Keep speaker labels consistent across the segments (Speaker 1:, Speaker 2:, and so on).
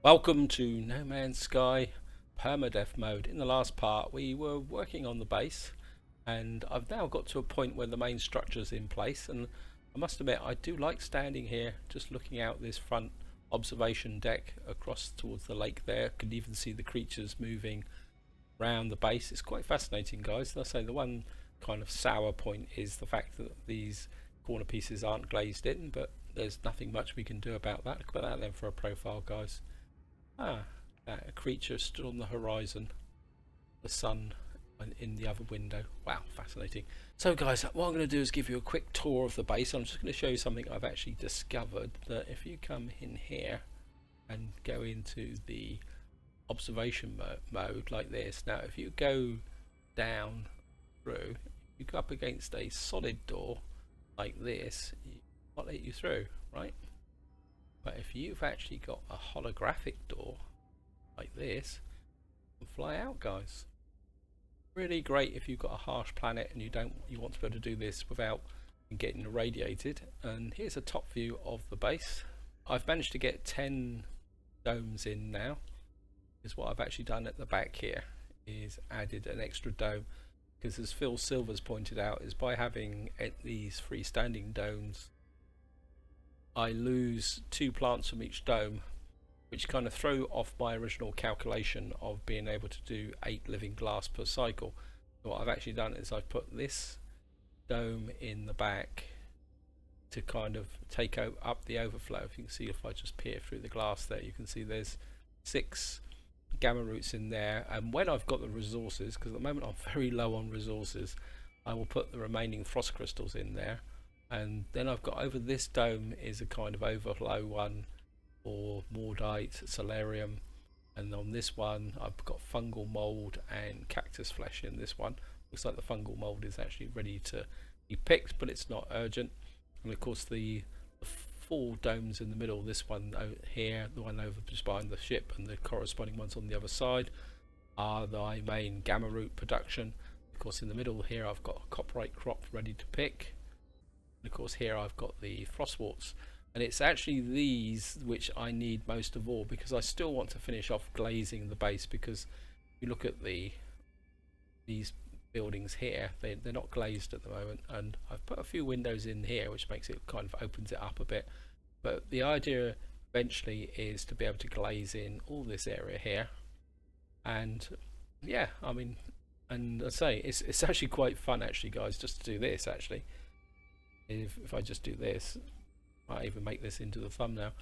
Speaker 1: Welcome to No Man's Sky Permadeath mode. In the last part we were working on the base and I've now got to a point where the main structure is in place, and I must admit I do like standing here just looking out this front observation deck across towards the lake there. Can even see the creatures moving around the base. It's quite fascinating, guys. And I say the one kind of sour point is the fact that these corner pieces aren't glazed in, but there's nothing much we can do about that. Look at that then for a profile, guys. A creature stood on the horizon, the sun in the other window. Wow, fascinating. So guys, what I'm going to do is give you a quick tour of the base. I'm just going to show you something I've actually discovered, that if you come in here and go into the observation mode like this, now if you go down through, you go up against a solid door like this, it won't let you through, right? But if you've actually got a holographic door like this, you can fly out, guys. Really great if you've got a harsh planet and you want to be able to do this without getting irradiated. And here's a top view of the base. I've managed to get 10 domes in now. Is what I've actually done at the back here, is added an extra dome, because as Phil Silver's pointed out, is by having these freestanding domes I lose 2 plants from each dome, which kind of throw off my original calculation of being able to do 8 living glass per cycle. So what I've actually done is I've put this dome in the back to kind of take up the overflow. If you can see, if I just peer through the glass there, you can see there's 6 gamma roots in there. And when I've got the resources, because at the moment I'm very low on resources, I will put the remaining frost crystals in there. And then I've got over this dome is a kind of overflow one for Mordite, Solarium, and on this one I've got fungal mold and cactus flesh in this one. Looks like the fungal mold is actually ready to be picked, but it's not urgent. And of course the 4 domes in the middle, this one over here, the one over just behind the ship, and the corresponding ones on the other side, are the main gamma root production. Of course in the middle here I've got a copperite crop ready to pick. Of course here I've got the frostworts, and it's actually these which I need most of all, because I still want to finish off glazing the base. Because if you look at these buildings here, they're not glazed at the moment, and I've put a few windows in here which makes it kind of opens it up a bit, but the idea eventually is to be able to glaze in all this area here. And yeah, I mean, and I say it's actually quite fun actually, guys, just to do this. Actually, if I just do this, I might even make this into the thumbnail.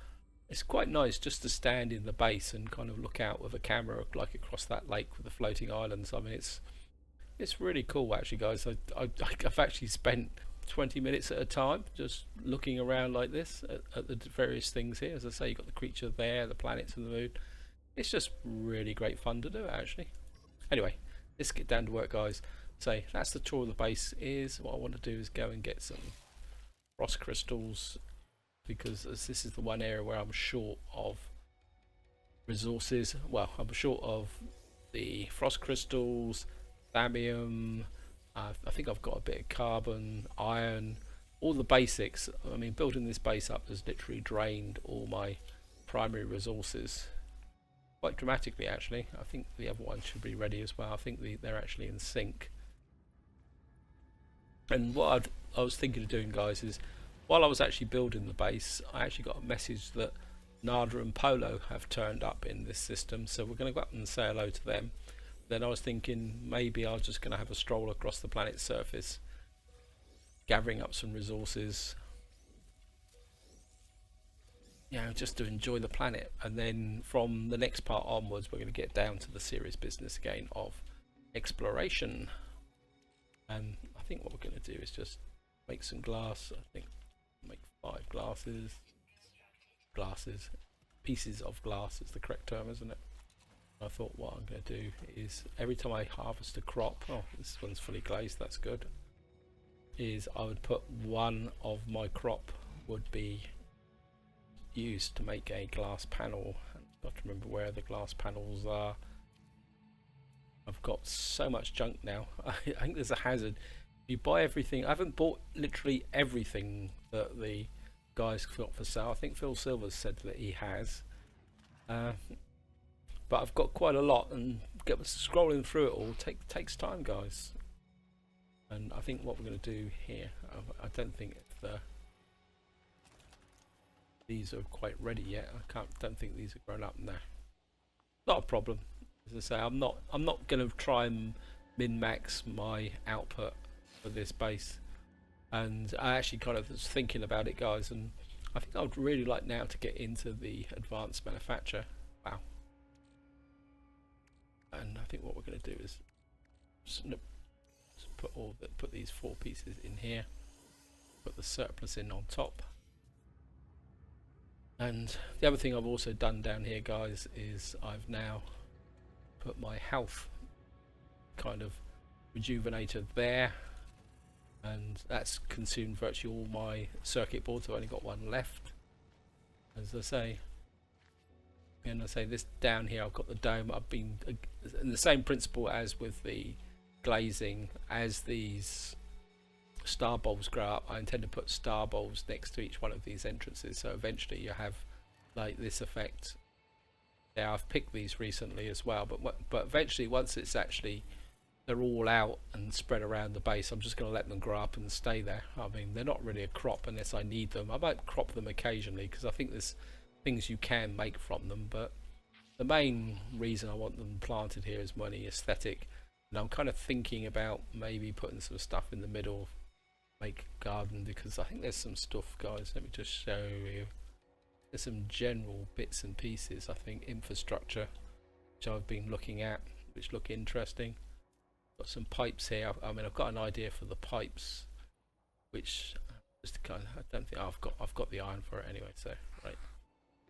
Speaker 1: It's quite nice just to stand in the base and kind of look out with a camera like across that lake with the floating islands. I mean, it's really cool actually, guys. I've actually spent 20 minutes at a time just looking around like this at the various things here. As I say, you've got the creature there, the planets and the moon. It's just really great fun to do actually. Anyway, let's get down to work, guys. So that's the tour of the base. Is what I want to do is go and get some frost crystals, because as this is the one area where I'm short of resources. Well, I'm short of the frost crystals, thallium, I think I've got a bit of carbon, iron, all the basics. I mean, building this base up has literally drained all my primary resources quite dramatically actually. I think the other one should be ready as well. I think they're actually in sync. And what I was thinking of doing, guys, is while I was actually building the base, I actually got a message that Nada and Polo have turned up in this system, so we're going to go up and say hello to them. Then I was thinking maybe I was just going to have a stroll across the planet's surface, gathering up some resources, you know, just to enjoy the planet. And then from the next part onwards, we're going to get down to the serious business again of exploration. And I think what we're going to do is just make some glass. I think make 5 pieces of glass is the correct term, isn't it? I thought what I'm going to do is every time I harvest a crop, oh, this one's fully glazed, that's good, is I would put one of my crop would be used to make a glass panel. I've got to remember where the glass panels are. I've got so much junk now. I think there's a hazard. You buy everything. I haven't bought literally everything that the guys got for sale. I think Phil Silvers said that he has. Uh, but I've got quite a lot, and scrolling through it all takes time, guys. And I think what we're going to do here, I don't think these are quite ready yet. Don't think these are grown up now. Not a problem. As I say, I'm not going to try and min-max my output for this base. And I actually kind of was thinking about it, guys, and I think I would really like now to get into the advanced manufacture. Wow. And I think what we're going to do is put these 4 pieces in here, put the surplus in on top. And the other thing I've also done down here, guys, is I've now put my health kind of rejuvenator there, and that's consumed virtually all my circuit boards. I've only got one left, as I say. And I say this down here, I've got the dome. I've been in the same principle as with the glazing. As these star bulbs grow up, I intend to put star bulbs next to each one of these entrances, so eventually you have like this effect. Yeah, I've picked these recently as well, but eventually, once it's actually they're all out and spread around the base, I'm just going to let them grow up and stay there. I mean, they're not really a crop unless I need them. I might crop them occasionally because I think there's things you can make from them, but the main reason I want them planted here is money aesthetic. And I'm kind of thinking about maybe putting some stuff in the middle, make garden, because I think there's some stuff, guys. Let me just show you. There's some general bits and pieces, I think, infrastructure, which I've been looking at, which look interesting. Got some pipes here. I mean, I've got an idea for the pipes, which just kind of, I don't think I've got the iron for it anyway. So right,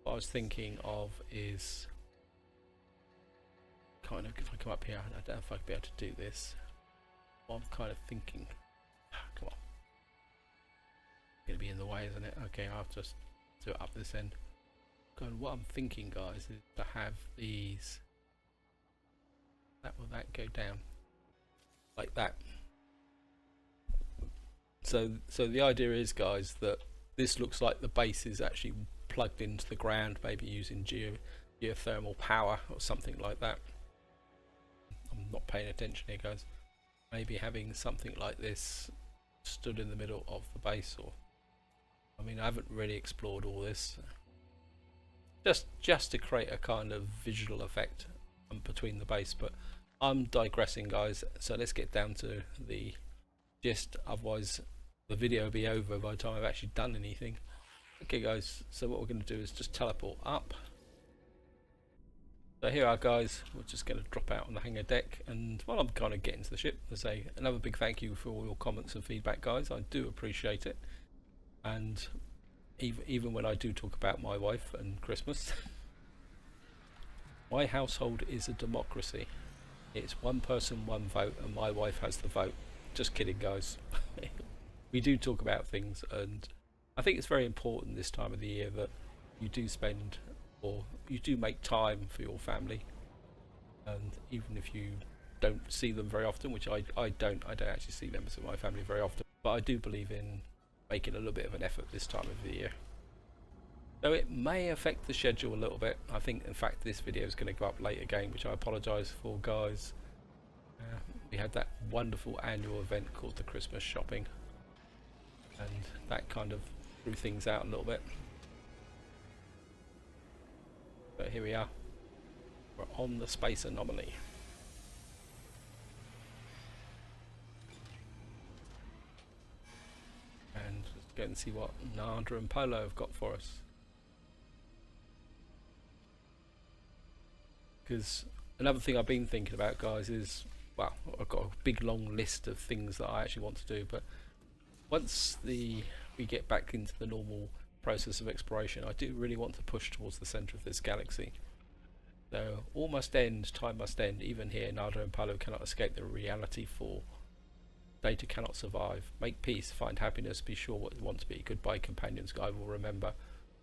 Speaker 1: what I was thinking of is kind of, if I come up here, I don't know if I could be able to do this. What I'm kind of thinking, come on, it's gonna be in the way, isn't it? Okay, I'll just do it up this end. God, what I'm thinking, guys, is to have these. Will that go down like that? So the idea is, guys, that this looks like the base is actually plugged into the ground, maybe using geothermal power or something like that. I'm not paying attention here, guys. Maybe having something like this stood in the middle of the base, or I mean, I haven't really explored all this. Just to create a kind of visual effect between the base, but I'm digressing, guys, so let's get down to the gist, otherwise the video will be over by the time I've actually done anything. Okay, guys, so what we're going to do is just teleport up. So here are, guys, we're just going to drop out on the hangar deck, and while I'm kind of getting to the ship, I say another big thank you for all your comments and feedback, guys. I do appreciate it, and even when I do talk about my wife and Christmas, my household is a democracy. It's one person, one vote, and my wife has the vote. Just kidding, guys. We do talk about things, and I think it's very important this time of the year that you do spend, or you do make time for your family. And even if you don't see them very often, which I don't actually see members of my family very often, but I do believe in making a little bit of an effort this time of the year. So it may affect the schedule a little bit. I think, in fact, this video is going to go up late again, which I apologise for, guys. We had that wonderful annual event called the Christmas shopping, and that kind of threw things out a little bit. But here we are. We're on the space anomaly. And let's go and see what Nada and Polo have got for us. Because another thing I've been thinking about, guys, is, well, I've got a big long list of things that I actually want to do, but once we get back into the normal process of exploration, I do really want to push towards the centre of this galaxy. So all must end, time must end. Even here, Nada and Palo cannot escape the reality fall. Data cannot survive. Make peace, find happiness, be sure what you want to be. Goodbye, companions, I will remember.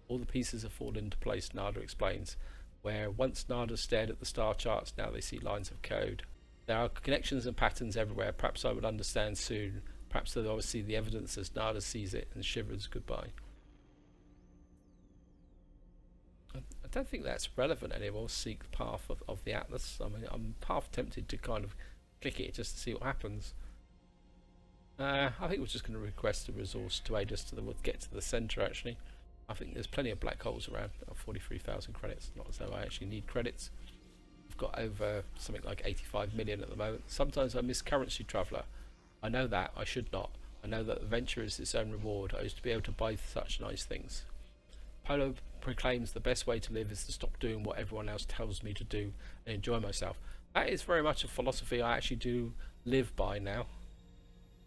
Speaker 1: All the pieces have fallen into place, Nada explains. Where once Nada stared at the star charts, now they see lines of code. There are connections and patterns everywhere. Perhaps I will understand soon. Perhaps they'll always see the evidence as Nada sees it and shivers goodbye. I don't think that's relevant anymore. Seek the path of the Atlas. I mean, I'm half tempted to kind of click it just to see what happens. I think we're just going to request a resource to aid us to get to the centre. Actually, I think there's plenty of black holes around. 43,000 credits. Not as though I actually need credits. I've got over something like 85 million at the moment. Sometimes I miss currency traveller. I know that. I should not. I know that adventure is its own reward. I used to be able to buy such nice things. Polo proclaims the best way to live is to stop doing what everyone else tells me to do and enjoy myself. That is very much a philosophy I actually do live by now.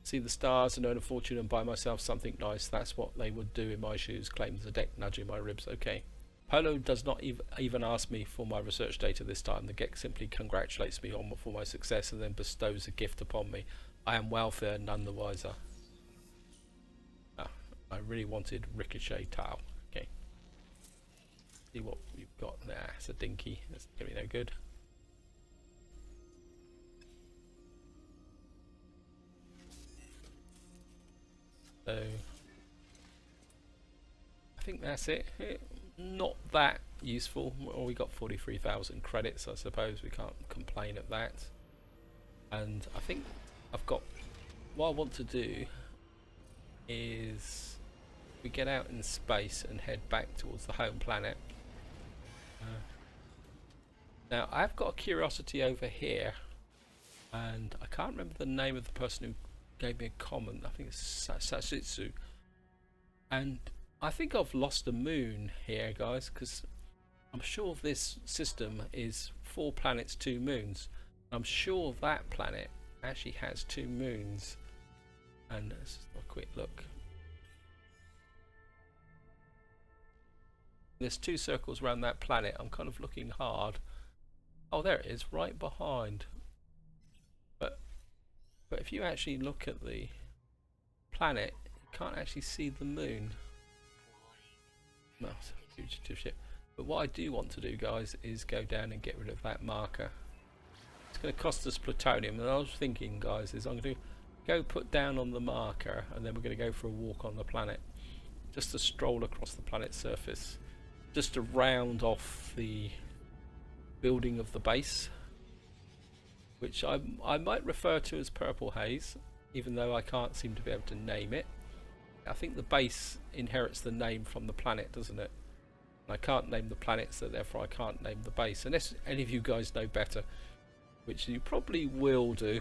Speaker 1: See the stars and earn a fortune and buy myself something nice. That's what they would do in my shoes, claims the deck, nudging my ribs. Okay. Polo does not even ask me for my research data this time. The Gek simply congratulates me for my success and then bestows a gift upon me. I am welfare, none the wiser. I really wanted Ricochet Tau. Okay. See what we've got there. It's a dinky. That's going to be no good. So I think that's it. Not that useful. Well, we got 43,000 credits. I suppose we can't complain at that. And I think I've got what I want to do is we get out in space and head back towards the home planet. Now I've got a curiosity over here, and I can't remember the name of the person who gave me a comment. I think it's Sashitsu, and I think I've lost a moon here, guys, because I'm sure this system is 4 planets, 2 moons. I'm sure that planet actually has 2 moons. And let's just have a quick look. There's 2 circles around that planet. I'm kind of looking hard. Oh, there it is, right behind. But if you actually look at the planet, you can't actually see the moon. No, it's a fugitive ship. But what I do want to do, guys, is go down and get rid of that marker. It's going to cost us plutonium, and I was thinking, guys, is I'm going to go put down on the marker, and then we're going to go for a walk on the planet, just to stroll across the planet's surface, just to round off the building of the base, which I might refer to as Purple Haze, even though I can't seem to be able to name it. I think the base inherits the name from the planet, doesn't it? And I can't name the planet, so therefore I can't name the base, unless any of you guys know better, which you probably will do.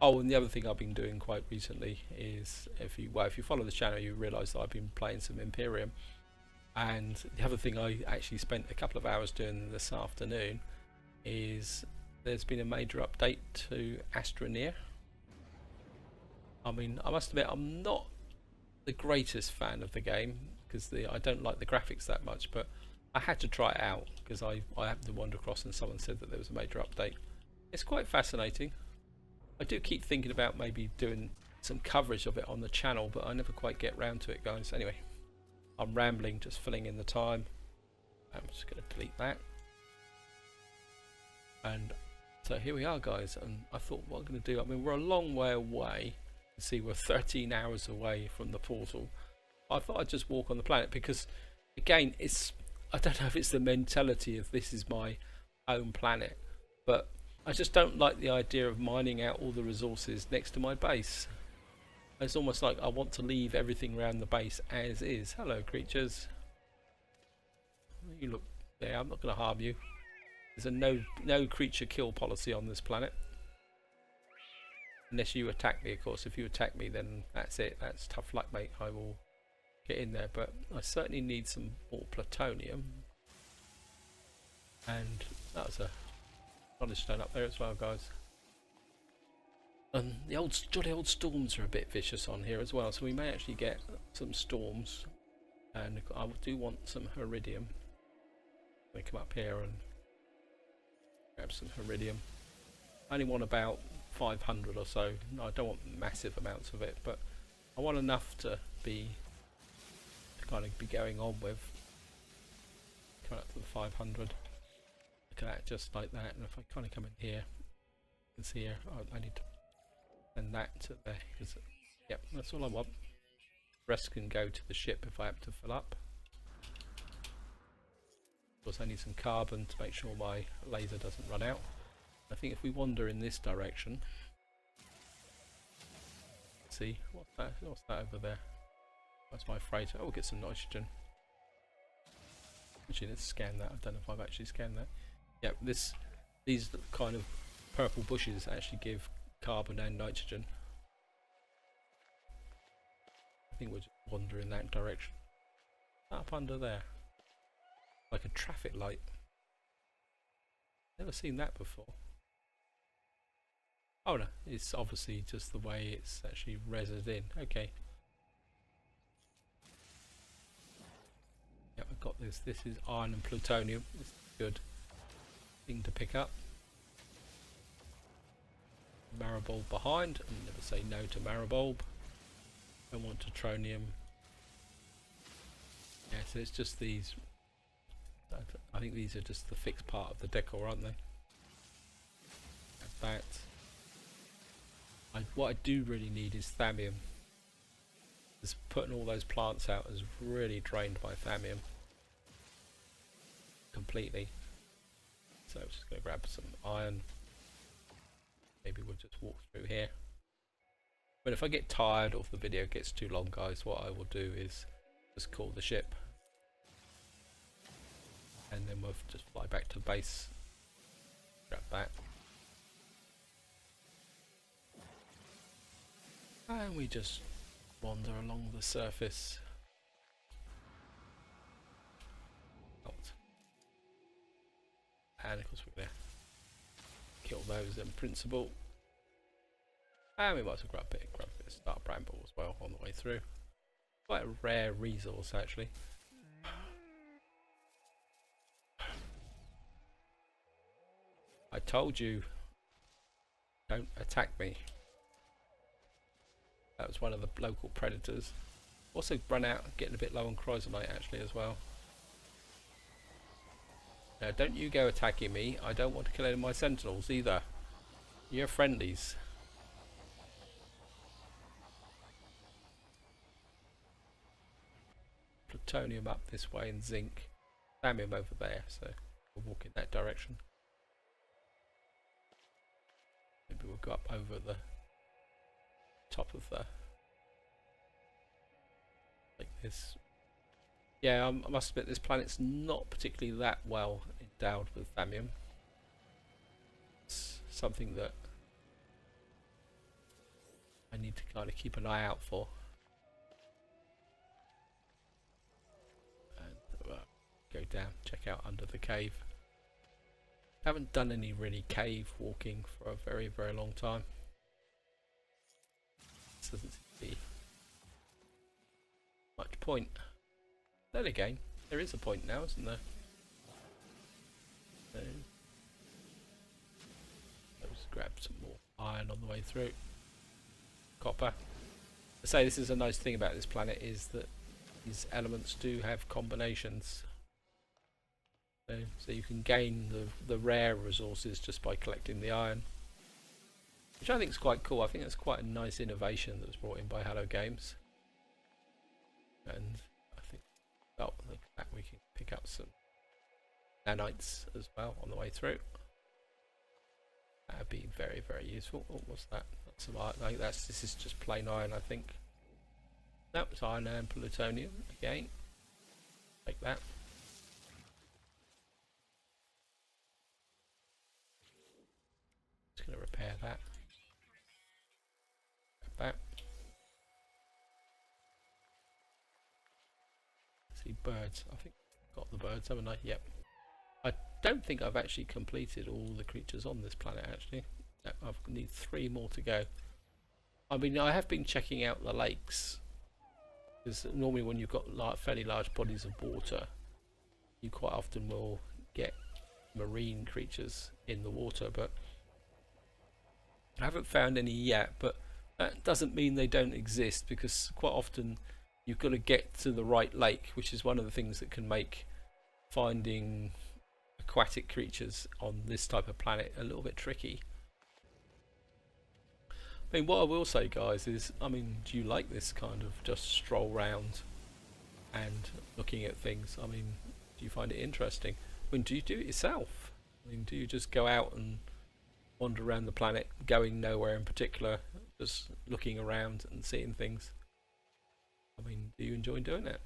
Speaker 1: Oh, and the other thing I've been doing quite recently is, if you follow the channel, you realise that I've been playing some Imperium. And the other thing I actually spent a couple of hours doing this afternoon is there's been a major update to Astroneer. I mean, I must admit, I'm not the greatest fan of the game because I don't like the graphics that much, but I had to try it out because I happened to wander across and someone said that there was a major update. It's quite fascinating. I do keep thinking about maybe doing some coverage of it on the channel, but I never quite get round to it, guys. Anyway, I'm rambling, just filling in the time. I'm just going to delete that. And so here we are, guys, and I thought what I'm going to do, I mean, we're a long way away. You see, we're 13 hours away from the portal. I thought I'd just walk on the planet because, again, I don't know if it's the mentality of this is my own planet, but I just don't like the idea of mining out all the resources next to my base. It's almost like I want to leave everything around the base as is. Hello, creatures. You look there. I'm not going to harm you. There's a no creature kill policy on this planet. Unless you attack me, of course. If you attack me, then that's it. That's tough luck, mate. I will get in there. But I certainly need some more plutonium. And that was a knowledge stone up there as well, guys. And the jolly old storms are a bit vicious on here as well. So we may actually get some storms. And I do want some iridium. Let me come up here and grab some iridium. I only want about 500 or so. No, I don't want massive amounts of it, but I want enough to kind of be going on with. Come up to the 500. Look at that, just like that. And if I kind of come in here, you can see here, I need to send that to there. Yep, that's all I want. The rest can go to the ship if I have to fill up. course I need some carbon to make sure my laser doesn't run out. I think if we wander in this direction, see what's that over there? That's my freighter. Oh, we'll get some nitrogen. Actually, let's scan that. I don't know if I've actually scanned that. Yep, these kind of purple bushes actually give carbon and nitrogen. I think we'll just wander in that direction. Up under there, like a traffic light. Never seen that before. Oh no, it's obviously just the way it's actually resid in. Okay. Yep, I've got this. This is iron and plutonium. This is a good thing to pick up. Maribulb behind. And never say no to Maribulb. Don't want Tetronium. Yeah, so it's just these. I think these are just the fixed part of the decor, aren't they? That. What I do really need is thallium. Just putting all those plants out is really drained my thallium completely. So I'm just going to grab some iron. Maybe we'll just walk through here. But if I get tired or if the video gets too long, guys, what I will do is just call the ship. And then we'll just fly back to base. Grab that. And we just wander along the surface. And of course we're going to kill those in principle. And we might as well grab a bit of star bramble as well on the way through. Quite a rare resource actually. I told you, don't attack me. That was one of the local predators. Also run out, getting a bit low on chrysomite actually as well. Now don't you go attacking me. I don't want to kill any of my sentinels either. You're friendlies. Plutonium up this way and zinc. Thallium over there, so we'll walk in that direction. Maybe we'll go up over the top of the, like this. Yeah, I must admit this planet's not particularly that well endowed with thallium. It's something that I need to kind of keep an eye out for. And go down, check out under the cave. Haven't done any really cave walking for a very, very long time. This doesn't seem to be much point. Then again, there is a point now, isn't there? So, let's grab some more iron on the way through. Copper. I say this is a nice thing about this planet is that these elements do have combinations. So you can gain the rare resources just by collecting the iron, which I think is quite cool. I think that's quite a nice innovation that was brought in by Hello Games. And I think, oh, look at that, we can pick up some nanites as well on the way through. That'd be very, very useful. Oh, what's that? That's some iron. Like this is just plain iron, I think. That was iron and plutonium again. Take that. Going to repair that. Grab that. See birds. I think I've got the birds, haven't I? Yep. I don't think I've actually completed all the creatures on this planet actually. I need 3 more to go. I mean, I have been checking out the lakes, because normally when you've got fairly large bodies of water, you quite often will get marine creatures in the water, but I haven't found any yet. But that doesn't mean they don't exist, because quite often you've got to get to the right lake, which is one of the things that can make finding aquatic creatures on this type of planet a little bit tricky. I mean, what I will say, guys, is, I mean, do you like this kind of just stroll round and looking at things? I mean, do you find it interesting? I mean, do you do it yourself? I mean, do you just go out and wander around the planet, going nowhere in particular, just looking around and seeing things? I mean, do you enjoy doing it?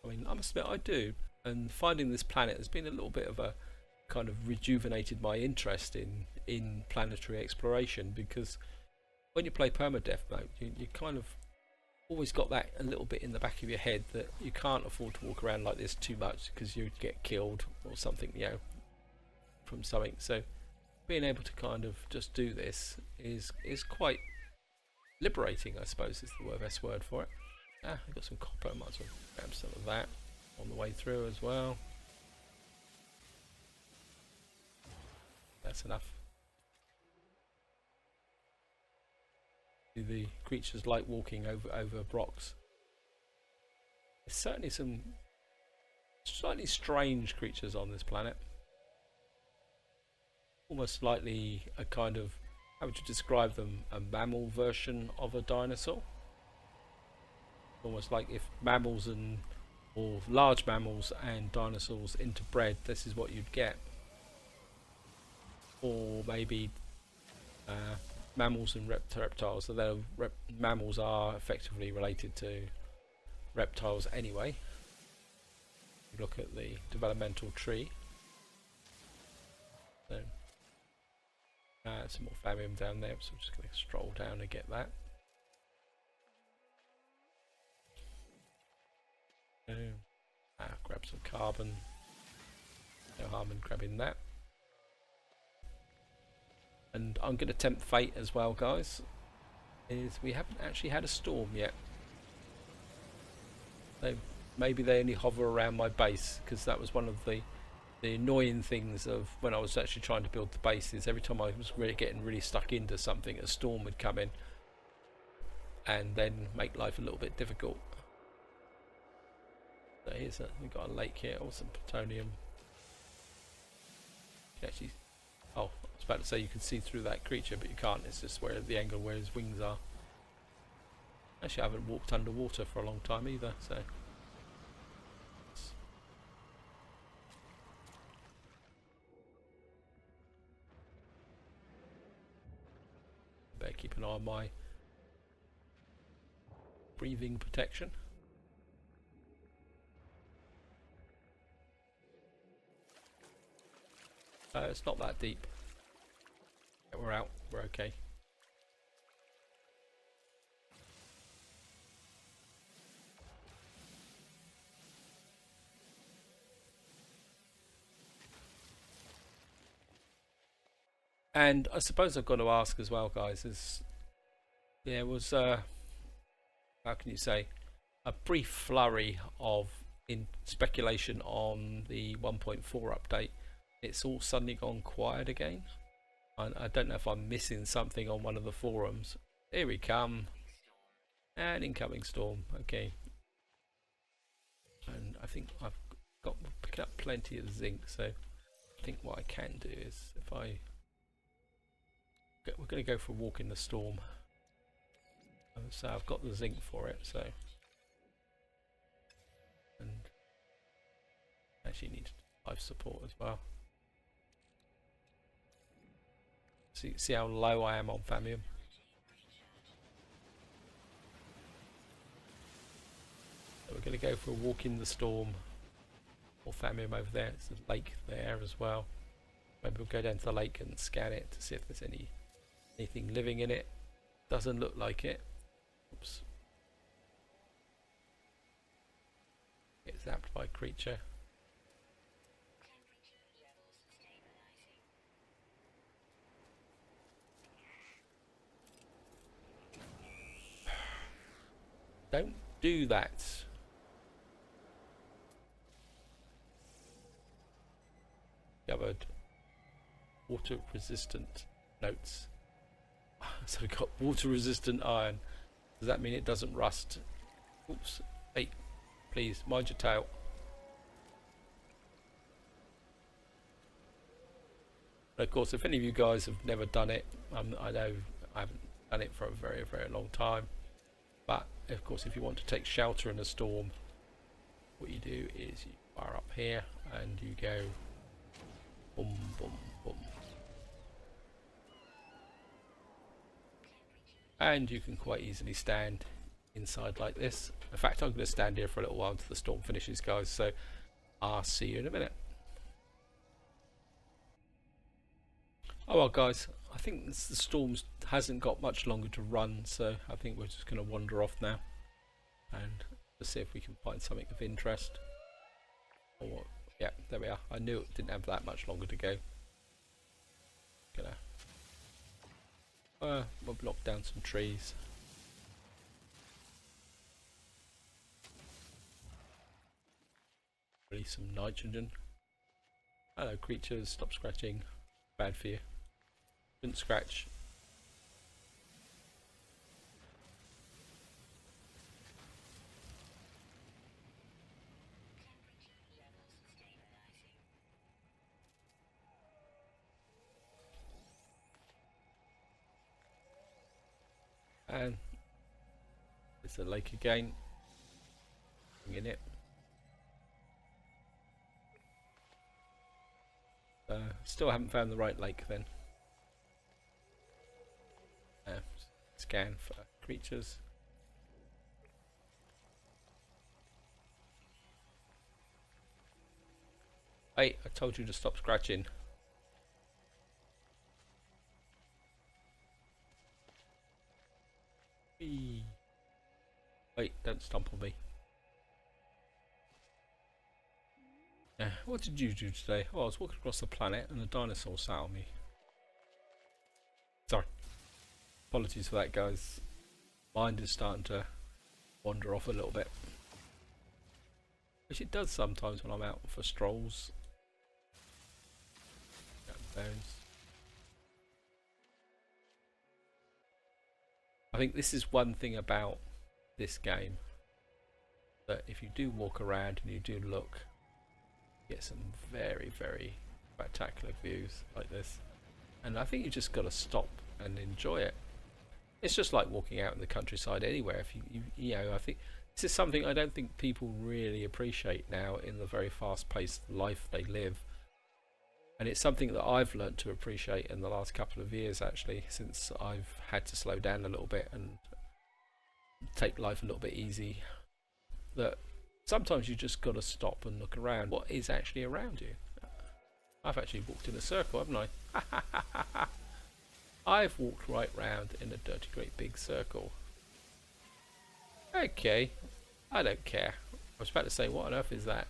Speaker 1: I mean, I must admit I do, and finding this planet has been a little bit of a kind of rejuvenated my interest in planetary exploration, because when you play permadeath mode, you kind of always got that a little bit in the back of your head that you can't afford to walk around like this too much because you'd get killed or something, you know, from something. So being able to kind of just do this is quite liberating, I suppose is the best word for it. I've got some copper, might as well grab some of that on the way through as well. That's enough. The creatures like walking over rocks. There's certainly some slightly strange creatures on this planet. Almost slightly a kind of, how would you describe them, a mammal version of a dinosaur? Almost like if mammals or large mammals and dinosaurs interbred, this is what you'd get. Or maybe mammals and reptiles. So mammals are effectively related to reptiles anyway. You look at the developmental tree. So some more famine down there, so I'm just going to stroll down and get that. Grab some carbon. No harm in grabbing that. And I'm going to tempt fate as well, guys. Is we haven't actually had a storm yet. Maybe they only hover around my base, because that was one of the annoying things of when I was actually trying to build the base. Is every time I was getting really stuck into something, a storm would come in and then make life a little bit difficult. So we've got a lake here, or some plutonium. Actually, oh, I was about to say you can see through that creature, but you can't. It's just where the angle where his wings are. Actually, I haven't walked underwater for a long time either, so. Better keep an eye on my breathing protection. It's not that deep. We're out. We're okay. And I suppose I've got to ask as well, guys, is there was how can you say, a brief flurry of speculation on the 1.4 update. It's all suddenly gone quiet again. I don't know if I'm missing something on one of the forums. Here we come. An incoming storm. Okay. And I think I've got picking up plenty of zinc, so I think what I can do is if we're going to go for a walk in the storm. So I've got the zinc for it, so. And actually need life support as well. See how low I am on Famium. So we're going to go for a walk in the storm. Or Famium over there. It's a lake there as well. Maybe we'll go down to the lake and scan it to see if there's anything living in it. Doesn't look like it. Oops. Get zapped by creature. Don't do that. Covered. Water resistant notes. So we've got water resistant iron. Does that mean it doesn't rust? Oops. Hey, please mind your tail. And of course, if any of you guys have never done it, I know I haven't done it for a very, very long time. But of course, if you want to take shelter in a storm, what you do is you fire up here and you go boom, boom, boom. And you can quite easily stand inside like this. In fact, I'm going to stand here for a little while until the storm finishes, guys, so I'll see you in a minute. Oh well, guys, I think the storm hasn't got much longer to run, so I think we're just going to wander off now and to see if we can find something of interest. Or, yeah, there we are. I knew it didn't have that much longer to go. We'll block down some trees. Release some nitrogen. Hello creatures, stop scratching. Bad for you. Shouldn't scratch. And it's a lake again. In it. Still haven't found the right lake then. Scan for creatures. Hey, I told you to stop scratching. Whee. Wait, don't stomp on me. What did you do today? Oh, I was walking across the planet and a dinosaur sat on me. Sorry. Apologies for that, guys. Mind is starting to wander off a little bit. Which it does sometimes when I'm out for strolls. I think this is one thing about this game, that if you do walk around and you do look, you get some very, very spectacular views like this. And I think you just got to stop and enjoy it. It's just like walking out in the countryside anywhere. If you know, I think this is something I don't think people really appreciate now in the very fast-paced life they live. And it's something that I've learnt to appreciate in the last couple of years, actually, since I've had to slow down a little bit and take life a little bit easy. That sometimes you just got to stop and look around. What is actually around you? I've actually walked in a circle, haven't I? I've walked right round in a dirty great big circle. Okay, I don't care. I was about to say, what on earth is that?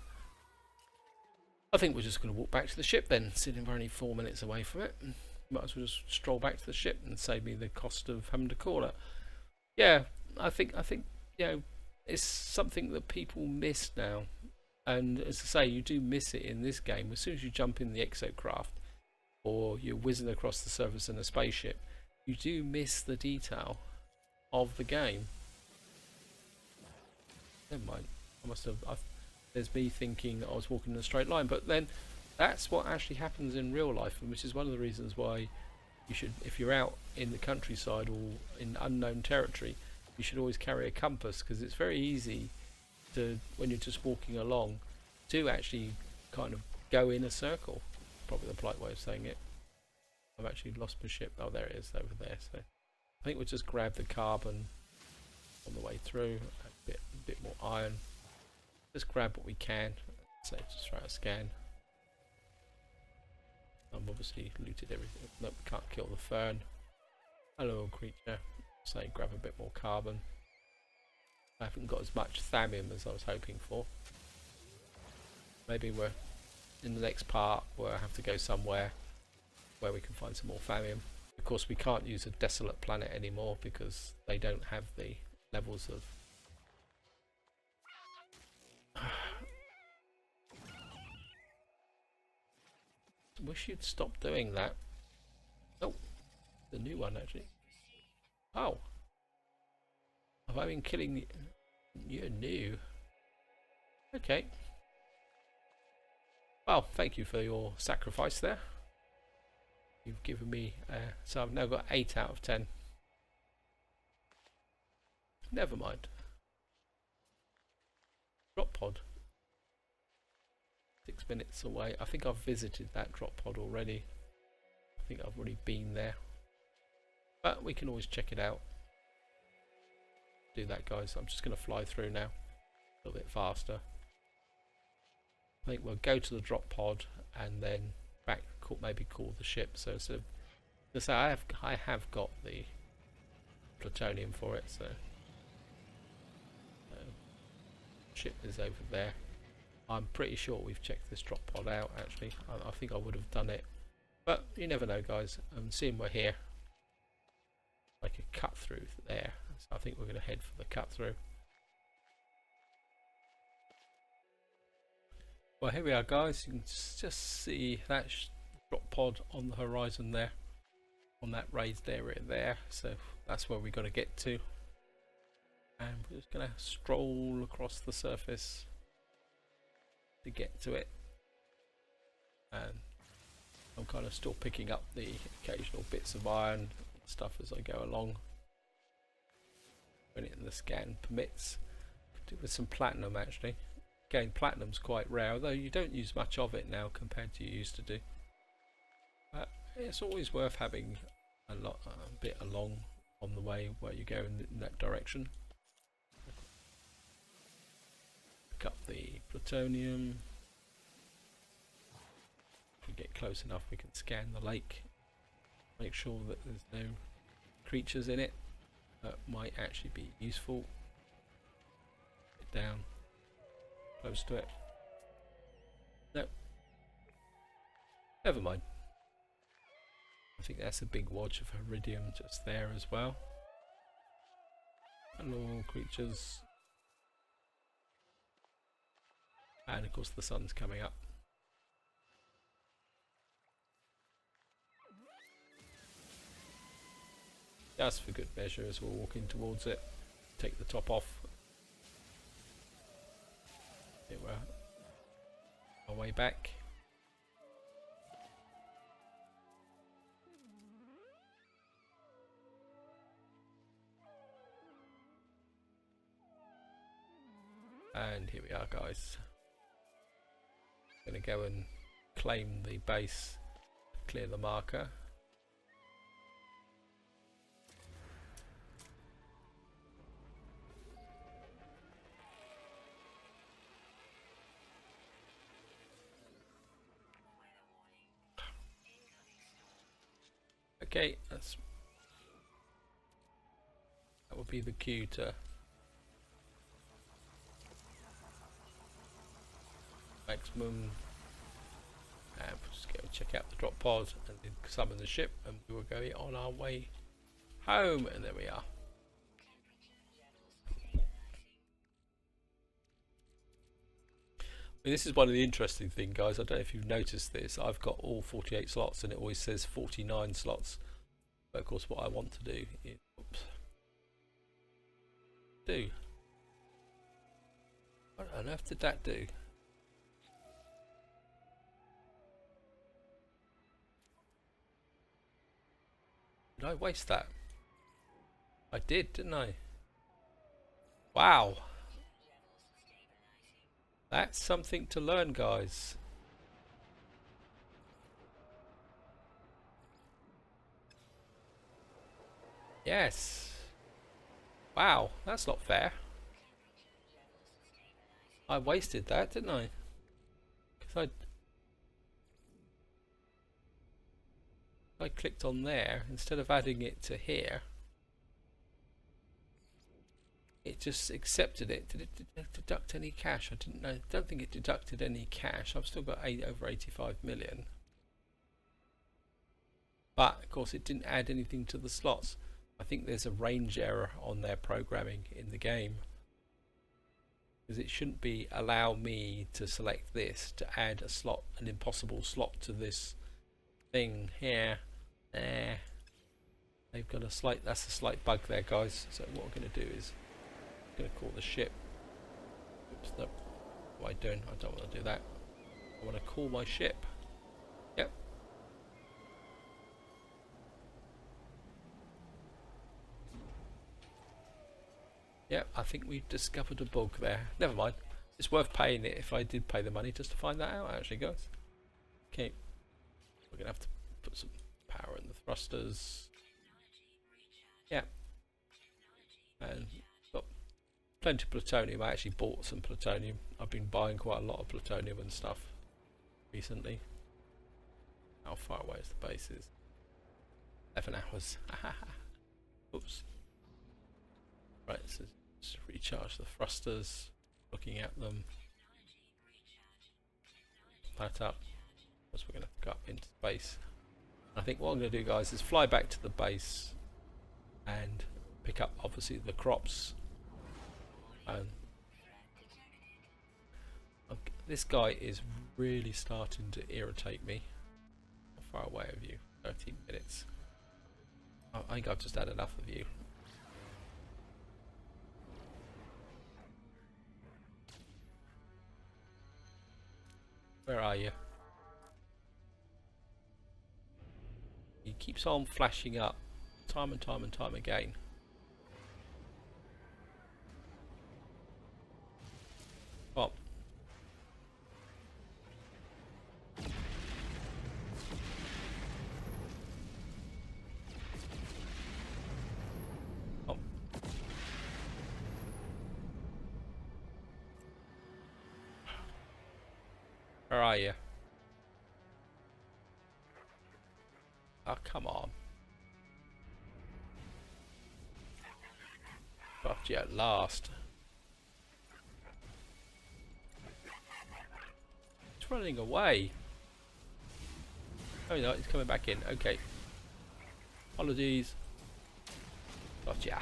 Speaker 1: I think we're just going to walk back to the ship then, sitting we're only 4 minutes away from it. Might as well just stroll back to the ship and save me the cost of having to call it. Yeah, I think you know, it's something that people miss now. And as I say, you do miss it in this game. As soon as you jump in the exocraft or you're whizzing across the surface in a spaceship, you do miss the detail of the game. Never mind. I must have. There's me thinking that I was walking in a straight line, but then that's what actually happens in real life, and which is one of the reasons why you should, if you're out in the countryside or in unknown territory, you should always carry a compass, because it's very easy to, when you're just walking along, to actually kind of go in a circle. Probably the polite way of saying it. I've actually lost my ship. Oh, there it is over there. So I think we'll just grab the carbon on the way through, a bit more iron. Just grab what we can. So just try to scan. I've obviously looted everything. Nope, can't kill the fern. Hello, creature. So grab a bit more carbon. I haven't got as much thallium as I was hoping for. Maybe we're in the next part where I have to go somewhere where we can find some more thallium. Of course, we can't use a desolate planet anymore because they don't have the levels of wish you'd stop doing that. Oh, the new one actually. Oh, have I been killing the... You're new. Okay. Well, thank you for your sacrifice there. You've given me... so I've now got 8 out of 10. Never mind. Drop pod. 6 minutes away. I think I've visited that drop pod already. I think I've already been there. But we can always check it out. Do that, guys. I'm just going to fly through now. A little bit faster. I think we'll go to the drop pod and then back, maybe call the ship. So instead of, to say I have got the plutonium for it, so ship is over there. I'm pretty sure we've checked this drop pod out. Actually, I think I would have done it, but you never know, guys. Seeing we're here, like a cut through there, so I think we're going to head for the cut through. Well, here we are, guys. You can just see that drop pod on the horizon there, on that raised area there. So that's where we're going to get to, and we're just going to stroll across the surface to get to it. And I'm kind of still picking up the occasional bits of iron stuff as I go along, when the scan permits. Do with some platinum, actually. Again, platinum's quite rare, although you don't use much of it now compared to you used to do. It's always worth having a bit along on the way where you go in that direction. Pick up the plutonium. If we get close enough, we can scan the lake. Make sure that there's no creatures in it that might actually be useful. Get down close to it. Nope. Never mind. I think that's a big wodge of iridium just there as well. Hello, creatures. And of course the sun's coming up. Just for good measure, as we're walking towards it, take the top off. Here we're our way back. And here we are, guys. Gonna go and claim the base, clear the marker. Okay, that would be the cue to maximum, and we'll just go check out the drop pod and then summon the ship, and we will go on our way home. And there we are. This is one of the interesting things, guys. I don't know if you've noticed this. I've got all 48 slots and it always says 49 slots. But of course what I want to do is what on earth did that do? Did I waste that? I did, didn't I? Wow. That's something to learn, guys. Yes. Wow, that's not fair. I wasted that, didn't I? Because I clicked on there instead of adding it to here. It just accepted it. Did it deduct any cash? I didn't know. I don't think it deducted any cash. I've still got over 85 million. But of course it didn't add anything to the slots. I think there's a range error on their programming in the game, because it shouldn't be allow me to select this to add a slot, an impossible slot to this thing here. There. They've got a slight, that's a slight bug there, guys. So what we're going to do is going to call the ship. Oops, no. What am I doing? I don't want to do that. I want to call my ship. Yep. Yep, I think we've discovered a bug there. Never mind. It's worth paying it if I did pay the money just to find that out, actually, guys. Okay, we're gonna have to put some power in the thrusters. Yeah, and got plenty of plutonium. I actually bought some plutonium. I've been buying quite a lot of plutonium and stuff recently. How far away is the base? Is 11 hours. Oops. Right, so just recharge the thrusters. Looking at them. That up. Because we're going to go up into space. I think what I'm going to do, guys, is fly back to the base and pick up, obviously, the crops. And this guy is really starting to irritate me. How far away are you? 13 minutes. I think I've just had enough of you. Where are you? He keeps on flashing up time and time and time again. Oh. Oh. Where are you? Oh, come on. Got you at last. It's running away. Oh no, it's coming back in. Okay. Apologies. Gotcha.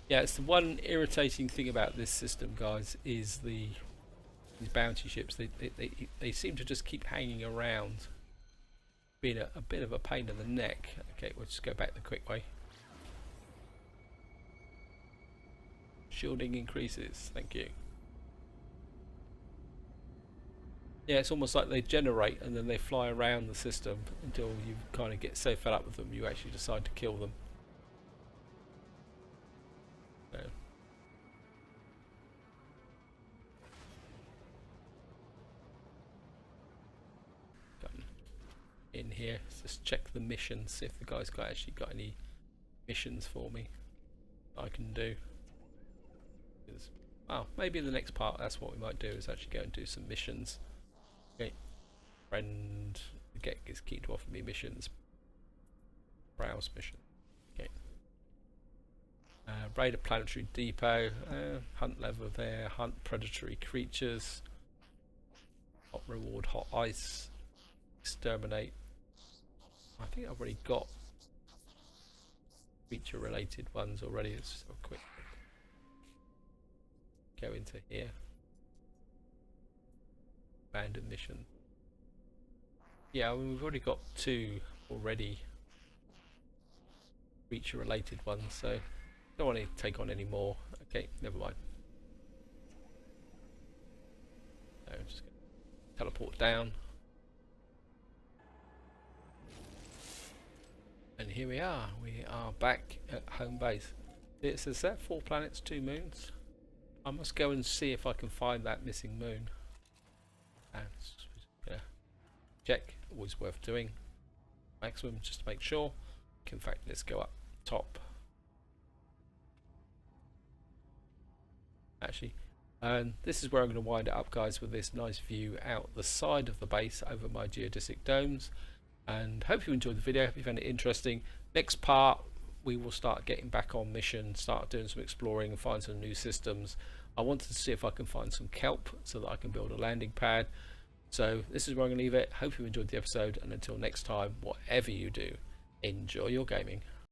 Speaker 1: Yeah, it's the one irritating thing about this system, guys, is these bounty ships. They seem to just keep hanging around, being a bit of a pain in the neck. Okay, we'll just go back the quick way. Shielding increases, thank you. Yeah, it's almost like they generate and then they fly around the system until you kind of get so fed up with them you actually decide to kill them. So. In here, let's just check the missions, see if the guy's actually got any missions for me I can do. Well, maybe in the next part that's what we might do, is actually go and do some missions. Okay, friend, get is keen to offer me missions. Browse mission. Okay. Raid a planetary depot. Hunt level there. Hunt predatory creatures. Hot reward, hot ice. Exterminate. I think I've already got creature related ones already. Let's just have a quick go into here. Abandoned mission. Yeah, I mean, we've already got 2 already creature related ones, so don't want to take on any more. Okay, never mind. So I'm just going to teleport down. And here we are back at home base. It says that 4 planets, 2 moons. I must go and see if I can find that missing moon. And yeah, check, always worth doing. Maximum, just to make sure. In fact, let's go up top. Actually, and this is where I'm going to wind it up, guys, with this nice view out the side of the base over my geodesic domes. And hope you enjoyed the video. Hope you found it interesting. Next part, we will start getting back on mission, start doing some exploring and find some new systems. I wanted to see if I can find some kelp so that I can build a landing pad. So this is where I'm going to leave it. Hope you enjoyed the episode, and until next time, whatever you do, enjoy your gaming.